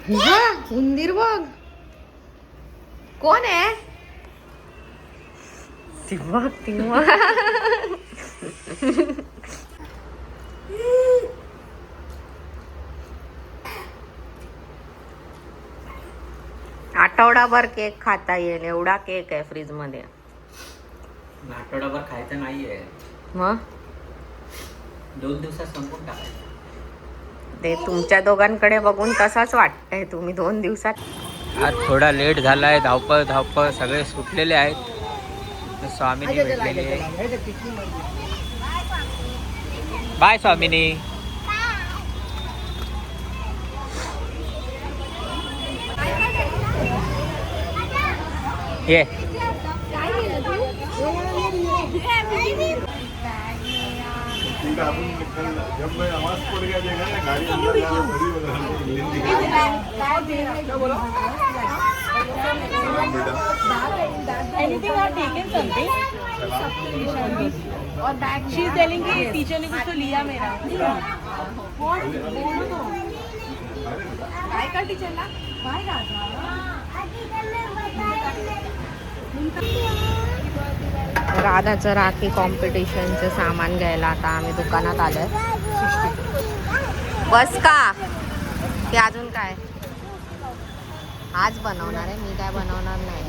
उंदीर बघ. कोण आहे ती? बघ ती आठवडाभर केक खाता येईल एवढा केक आहे फ्रीज मध्ये. आठवडाभर खायचं नाहीये, मग 2 दिवसात संपून टाकायचं. ते तुमच्या दोघांकडे बघून तसाच वाटतंय. तुम्ही 2 दिवसात. आज थोडा लेट झालाय. धावपळ सगळे सुटलेले आहेत. स्वामीनी भेटलेली आहे. बाय स्वामीनी. ये Anything or taken something? और बैग शी इज टेलिंग कि टीचर ने कुछ तो लिया मेरा. बोलो तो काय का टीचरला बाय राधाचं राखी कॉम्पिटिशनचं सामान घ्यायला आता आम्ही दुकानात आलोय. बस का की अजून काय? आज बनवणार आहे मी, काय बनवणार नाही.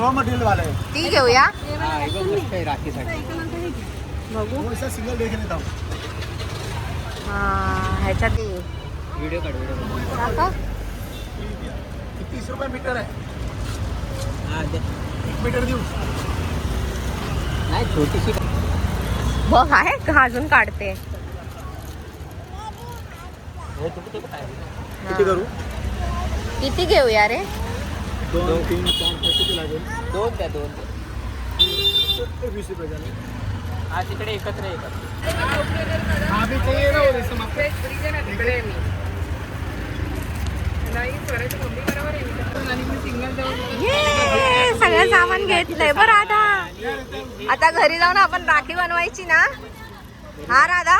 रॉ मटेरियल वाला है. ती घेऊया. राखीसाठी बघू. सिंगल देख लेता हूँ. ह्याच्यात व्हिडिओ काढ. काका 30 रुपये मीटर है. हा दे. 1 मीटर देऊ. नाही छोटीशी. बघ आहे का अजून काढते. किती करू? किती घेऊया रे? 2 3 4 किती लागेल? 2 द्या. 20 रुपये झाले. हा तिकडे एकत्र येतात. अभी चाहिए ना वो रेशम आपको? ये सगळं सामान घेतलंय बरं. आता घरी जाऊन आपण राखी बनवायची ना. हा राधा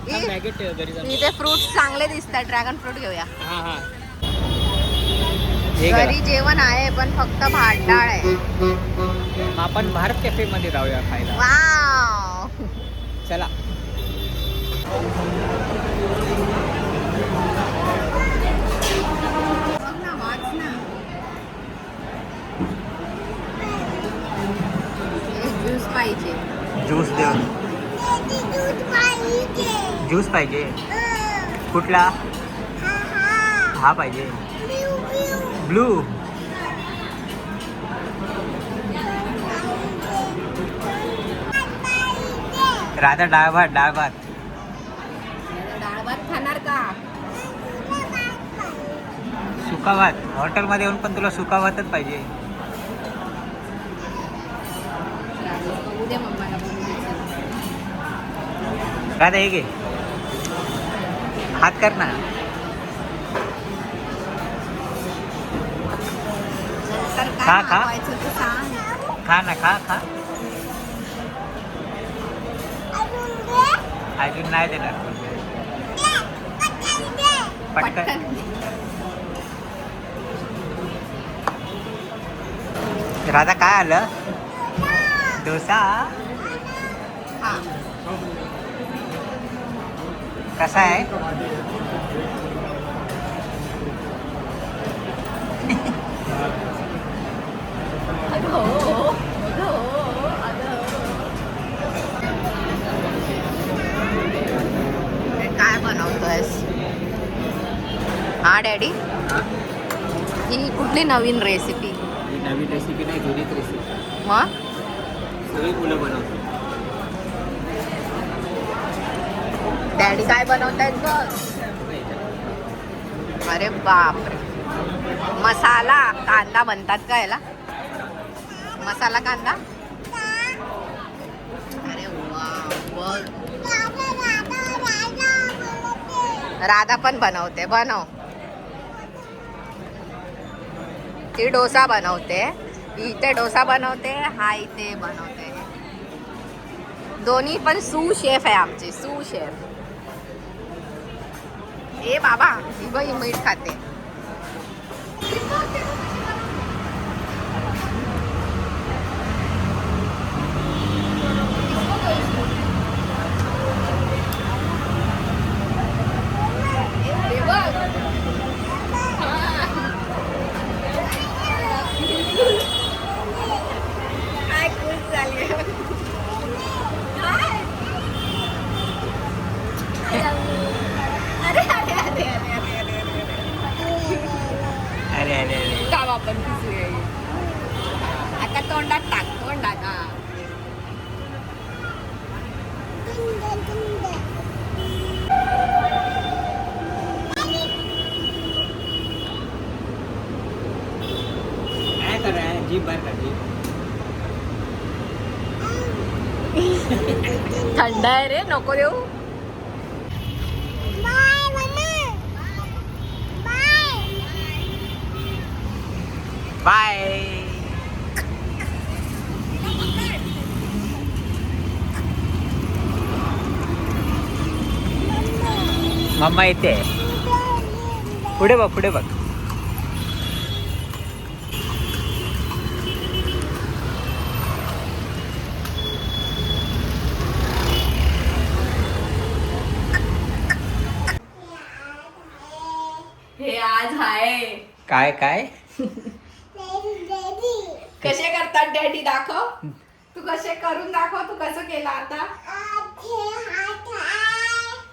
पॅकेट घरी जाऊन. इथे फ्रुट्स चांगले दिसतात. ड्रॅगन फ्रूट घेऊया. हा हा. घरी जेवण आहे पण फक्त भात डाळ आहे. आपण भारत कॅफे मध्ये जाऊया खायला. वाव. चला. ज्यूस पाहिजे. ज्यूस दे. ज्यूस पाहिजे. कुठला? हा पाहिजे. ब्लू. राधा डाळ भात. डाळ भात खाणार का? सुका भात. हॉटेलमध्ये येऊन पण तुला सुका भातच पाहिजे. बघू दे मम्माला. राधा हे घे. हात कर ना. तर खा, काय खा. मागवायचं ते सांग. खा ना. खा. अजून नाही देणार. पटकन. राधा काय आलं? डोसा. हा. कसा आहे? काय बनवतोयस? हा डॅडी, ही कुठली नवीन रेसिपी? ही नवीन रेसिपी नाही, जुनीच रेसिपी. मग सगळी मुलं बनवतात. डॅडी काय बनवतायत बघ. अरे बापरे. मसाला कांदा बनतात का याला? मसाला कांदा. अरे वा. राधा पण बनवते. बनव. ती डोसा बनवते इथे डोसा बनवते, हा इथे बनवते. दोन्ही पण सू शेफ आहे आमचे, सू शेफ. ए बाबा, ही बाई मीठ खाते. काय खुश झाली. अरे अरे अरे अरे अरे अरे अरे अरे अरे का आपण पिसू आता तोंडात टाक, तोंडात. हा काय करा जीभ बाहेर काढली. थंड आहे रे, नको देऊ. बाय. मम्मा येते. पुढे बघ, पुढे बघ. हे आज आहे. काय काय कसे करतात डॅडी, दाखव. तू कसे करून दाखव, तू कसं केलं आता.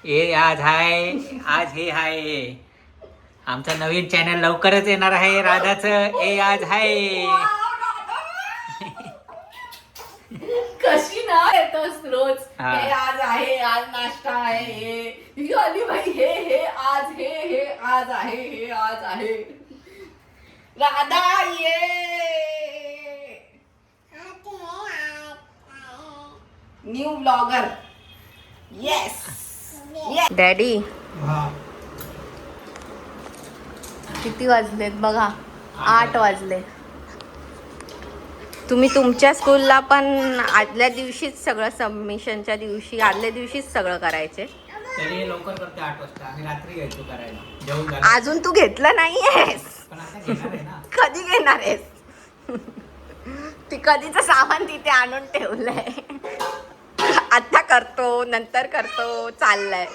ए आज हाय, आज हे हाय. आमचा नवीन चॅनल लवकरच येणार आहे राधाचं. ए आज हाय. कशी ना येतोस रोज. हा. हे आज आहे, आज नाश्ता आहे. हे आली बाई, हे आज, हे आज आहे, हे आज आहे. राधा ये. New blogger. Yes daddy. किती वाजलेत बघा, 8 वाजले. तुम्ही तुमच्या स्कूलला पण आदल्या दिवशीच सगळं, सबमिशनच्या दिवशी आदल्या दिवशीच सगळं करायचे. तरी लवकर करते 8 वाजता. आम्ही रात्री घ्यायचो करायला, जेवण झालं. अजून तू घेतलं नाहीयेस. पण आता घेणार आहे ना. कधी घेणार आहेस. ती कधीच सामान तिथे आणून ठेवलंय. आता करतो, नंतर करतो, चाललंय.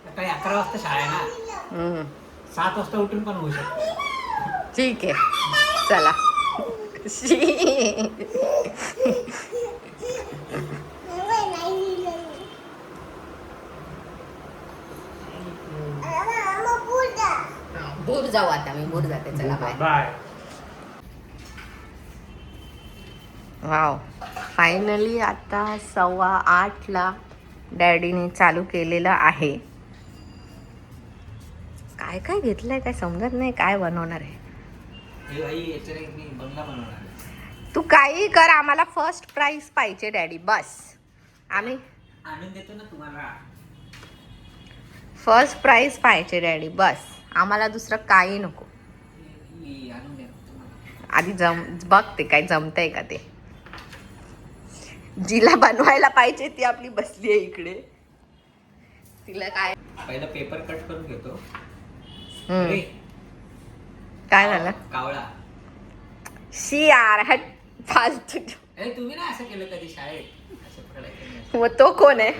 सकाळी 11 वाजता शाळा आहे ना. 7 वाजता उठून पण होऊ शकतो. ठीक आहे, चला. दूर जाऊ आता, मी दूर जाते. चला बाय बाय. वाव, फायनली आता 7:15 डॅडीने चालू केलेलं आहे. काय काय घेतलंय काय समजत नाही, काय बनवणार आहे. हे भाई याच्याने मी बंगला बनवणार आहे. तू काही कर, आम्हाला फर्स्ट प्राइज पाहिजे डॅडी, बस. आम्ही आणून देतो ना तुम्हाला. फर्स्ट प्राइज पाहिजे डॅडी, बस. आम्हाला दुसरं काही नको. मी आणून देतो तुम्हाला. आधी बघ ते काय जमतंय का ते. जिला बनवायला पाहिजे ती आपली बसली आहे इकडे. तिला काय. पहिला पेपर कट करून घेतो. हम्म. काय झालं. कावळा. शी यार, हट फालतू. अरे तुम्ही ना असं केलं कधी शाळेत. असं पकडायचं नाही. मग तो कोण आहे.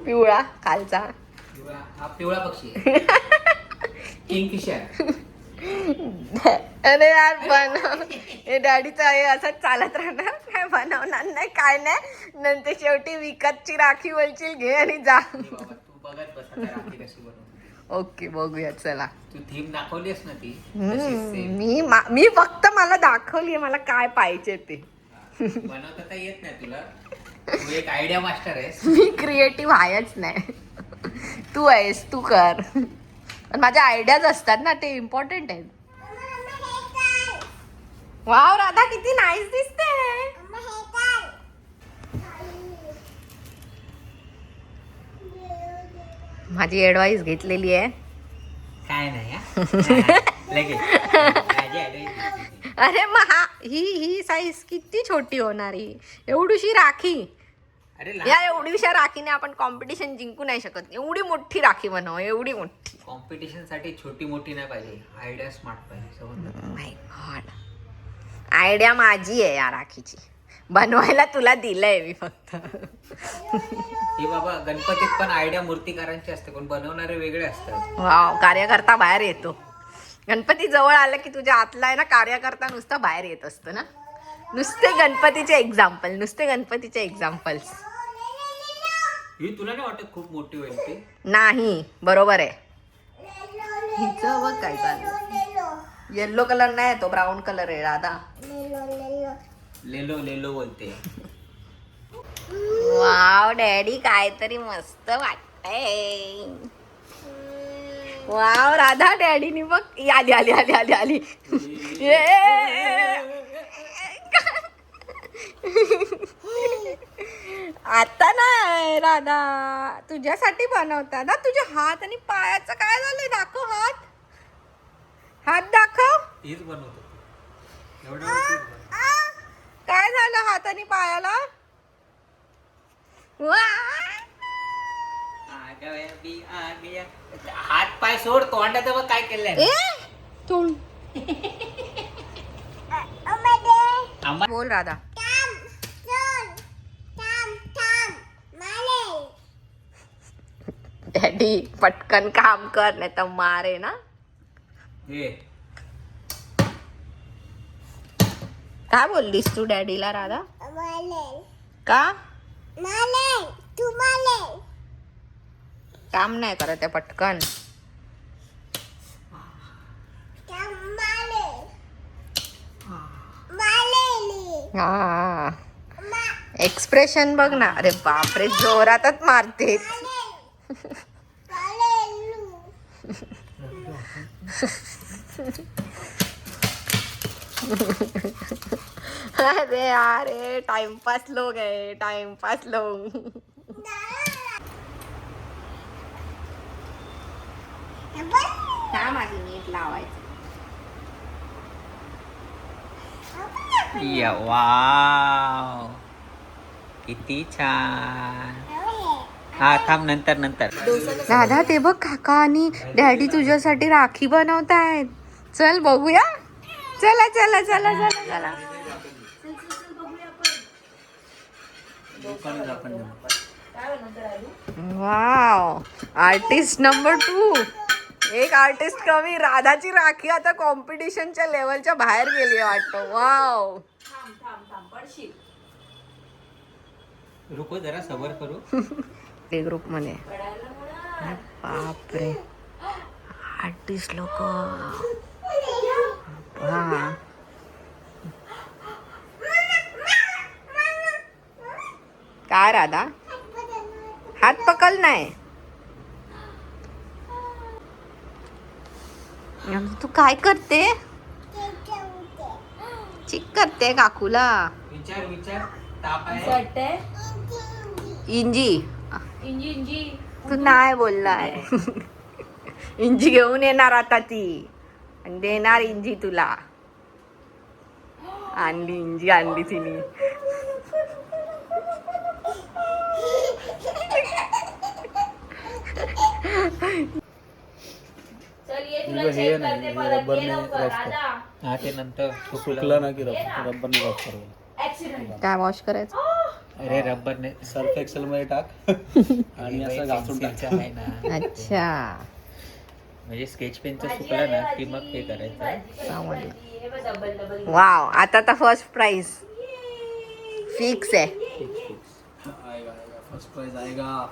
पिवळा खालचा. हा पिवळा पक्षी आहे. किंगफिशर. अरे यार बनव. हे डॅडीचं आहे असंच चालत राहणार. काय बनवणार नाही, काय नाही. नंतर शेवटी विकतची राखी बोलशील घे आणि जा. बाबा तू बघत बस आता राखी कशी बनवते. ओके, बघूया चला. तू थीम दाखवलीस ना ती. मी फक्त मला दाखवली मला काय पाहिजे ते. बनवता तर येत नाही तुला. तू एक आयडिया मास्टर आहेस. मी क्रिएटिव्ह आहेच नाही. तू आहेस, तू कर. पण माझ्या आयडियाज असतात ना, ते इम्पॉर्टंट आहेत. वाव राधा, किती नाईस दिसते. माझी ऍडवाइस घेतलेली आहे. काय नाही लगेच. अरे मग ही साईज किती छोटी होणार ही एवढीशी राखी. अरे या एवढीशा राखीने आपण कॉम्पिटिशन जिंकू नाही शकत. एवढी मोठी राखी बनव, एवढी मोठी. कॉम्पिटिशन साठी छोटी मोठी नाही पाहिजे, आयडिया स्मार्ट पाहिजे, समजलं? माय गॉड, आयडिया माझी आहे या राखीची, बनवायला तुला दिलंय मी फक्त. हे बाबा गणपतीत पण आयडिया मूर्तिकारांची असते, पण बनवणारे वेगळे असतात. वाव, कार्यकर्ता बाहेर येतो. गणपती जवळ आलं की तुझ्या आतला आहे ना कार्यकर्ता नुसता बाहेर येत असतो ना. नुसते गणपतीचे एक्झाम्पल्स. ही तुला नाही वाटत खूप मोठी होईल ती? नाही, बरोबर आहे. हिचं बघ काय चाललं. येल्लो कलर नाही, तो ब्राऊन कलर आहे राधा. लेलो लेलो बोलते. वाव डॅडी, काहीतरी मस्त वाटतंय. वाव राधा, डॅडीनी बघ आली आली आली आली आली. आता नाही राधा, तुझ्यासाठी बनवता ना. तुझ्या हात आणि पायाचं काय झालंय, दाखव हात. हात दाखव. हीच बनवतो काय झालं हात आणि पायाला. हात पाय सोड, तोंडाचं बघ काय केलंय. तोंड बोल राधा. डॅडी पटकन काम कर, नाही तर मारे ना. हे काय बोललीस तू डॅडीला राधा? का काम नाही करत आहे पटकन. हा, एक्सप्रेशन बघ ना. अरे बापरे, जोरातच मारते. अरे अरे टाइमपास लोग है, टाइमपास लोग. काम आधी नीट लावायचं. वाव, किती छान. हा थांब, नंतर नंतर. दादा ते बघ, काका आणि डॅडी तुझ्यासाठी राखी बनवतायत. चल बघूया. चला चला चला चला चला. Wow, artist number 2. एक आर्टिस्ट कमी. राधाची राखी आता कॉम्पिटिशनच्या लेवलच्या बाहेर गेली वाटतं. वाव, रुको जरा सबर करू. ते ग्रुप मध्ये बापरे आर्टिस्ट लोक. हा, काय राधा, हात पकल नाही. तू काय करते? चिक करते काकूला. विचार विचार, ताप आहे. इंजी तू नाही बोललाय. इंजी घेऊन येणार आता ती आणि देणार इंजी तुला. आणली इंजी, आणली तिने. हा ते नंतर सुकला ना की रब्बरने वॉश करायला. काय वॉश करायचं? अरे रब्बरने सर्फ एक्सेल मध्ये टाक आणि असं घासून टाक. आहे ना. अच्छा, म्हणजे स्केच पेनचं सुकलं ना की मग ते करायचं. वाव, आता तर फर्स्ट प्राइज फिक्स आहे. फर्स्ट प्राइज आएगा.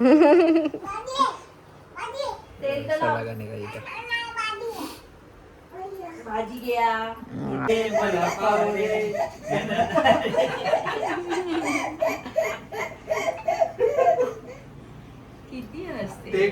लगा निघाली तर. भाजी घ्या. किती असते.